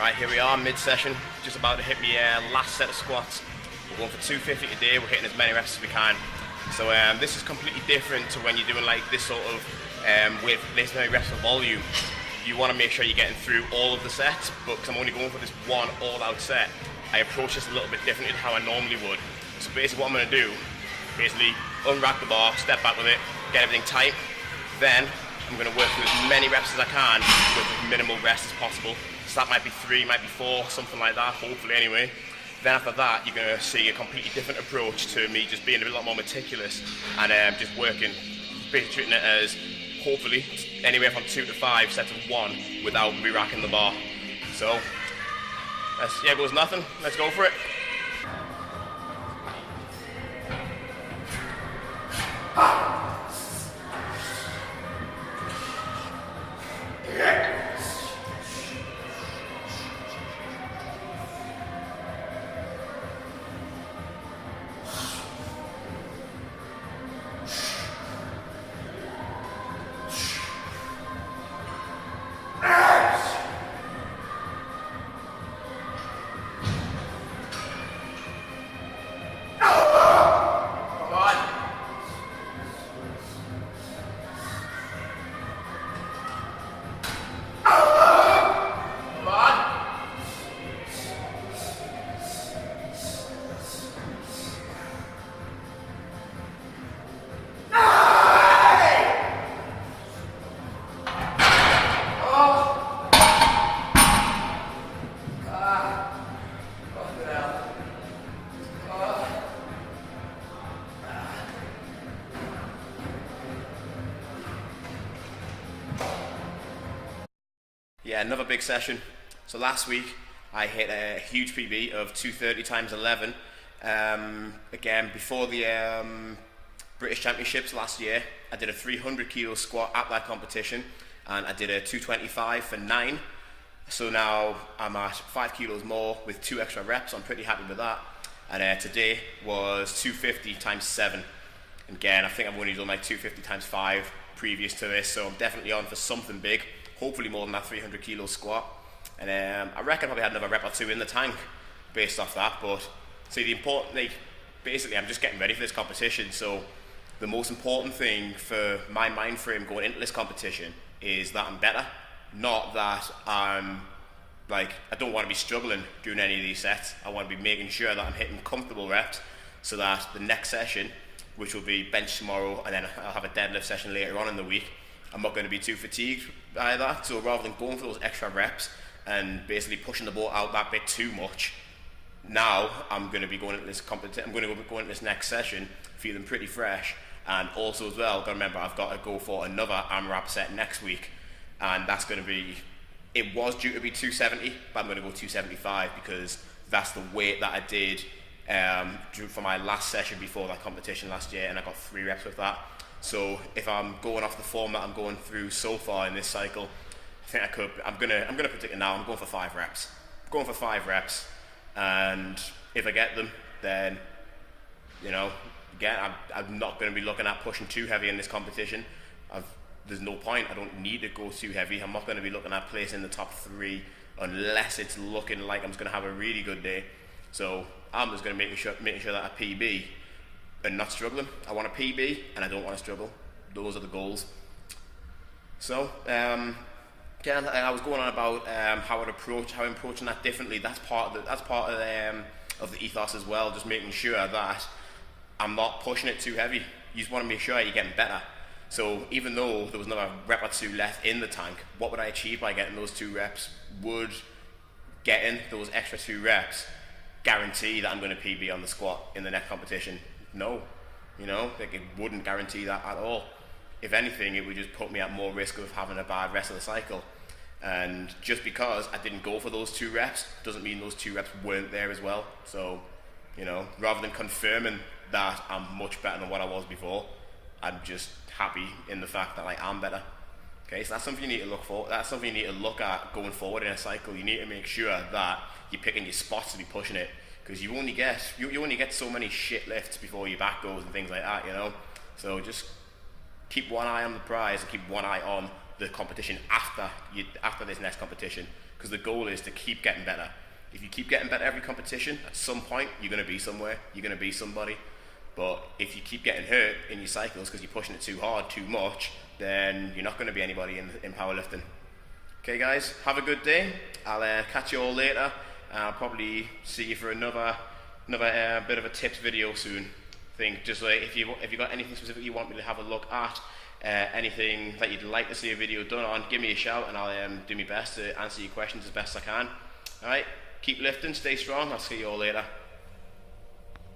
Right, here we are, mid-session, just about to hit my last set of squats. We're going for 250 today, we're hitting as many reps as we can. So this is completely different to when you're doing like this sort of, with this many reps of volume. You want to make sure you're getting through all of the sets, but because I'm only going for this one all-out set, I approach this a little bit differently than how I normally would. So basically what I'm going to do, basically unrack the bar, step back with it, get everything tight, then I'm going to work through as many reps as I can with as minimal rest as possible. So that might be 3, might be 4, something like that, hopefully anyway. Then after that, you're going to see a completely different approach to me just being a lot more meticulous and just working, basically treating it as hopefully anywhere from 2 to 5 sets of 1 without re-racking the bar. So, yeah, goes nothing. Let's go for it. Yeah, another big session. So last week I hit a huge PB of 230 times 11. Again, before the British Championships last year, I did a 300 kilo squat at that competition, and I did a 225 for 9. So now I'm at 5 kilos more with 2 extra reps. I'm pretty happy with that. And today was 250 times 7. Again, I think I've only done like 250 times 5 previous to this, so I'm definitely on for something big. Hopefully more than that 300 kilo squat. And I reckon I probably had another rep or 2 in the tank based off that. But see, the important, like, basically I'm just getting ready for this competition. So the most important thing for my mind frame going into this competition is that I'm better. Not that I'm like, I don't want to be struggling during any of these sets. I want to be making sure that I'm hitting comfortable reps so that the next session, which will be bench tomorrow, and then I'll have a deadlift session later on in the week, I'm not going to be too fatigued by that. So rather than going for those extra reps and basically pushing the boat out that bit too much, now I'm going to be going into this competition. I'm going to go into this next session feeling pretty fresh. And also as well, got to remember I've got to go for another AMRAP set next week, and that's going to be. It was due to be 270, but I'm going to go 275 because that's the weight that I did for my last session before that competition last year, and I got 3 reps with that. So if I'm going off the form that I'm going through so far in this cycle, I think I could. I'm gonna predict it now. I'm going for 5 reps. I'm going for 5 reps, and if I get them, then again, I'm not going to be looking at pushing too heavy in this competition. There's no point. I don't need to go too heavy. I'm not going to be looking at placing the top 3 unless it's looking like I'm just going to have a really good day. So I'm just going to make sure that I PB. And not struggling. I want a PB and I don't want to struggle. Those are the goals. So, again, I was going on about how I'm approaching that differently. That's part of the ethos as well. Just making sure that I'm not pushing it too heavy. You just want to make sure you're getting better. So even though there was another rep or 2 left in the tank, what would I achieve by getting those 2 reps? Would getting those extra 2 reps guarantee that I'm going to PB on the squat in the next competition? No, like it wouldn't guarantee that at all. If anything, it would just put me at more risk of having a bad rest of the cycle. And just because I didn't go for those 2 reps doesn't mean those 2 reps weren't there as well. So, rather than confirming that I'm much better than what I was before, I'm just happy in the fact that I am better. Okay, so that's something you need to look for. That's something you need to look at going forward in a cycle. You need to make sure that you're picking your spots to be pushing it. Because you only get so many shit lifts before your back goes and things like that, So just keep one eye on the prize and keep one eye on the competition after this next competition. because the goal is to keep getting better. If you keep getting better every competition, at some point you're going to be somewhere, you're going to be somebody. But if you keep getting hurt in your cycles because you're pushing it too hard, too much, then you're not going to be anybody in powerlifting. Okay guys, have a good day. I'll catch you all later. I'll probably see you for another bit of a tips video soon. Just like if you got anything specific you want me to have a look at, anything that you'd like to see a video done on, give me a shout and I'll do my best to answer your questions as best I can. Alright, keep lifting, stay strong, I'll see you all later.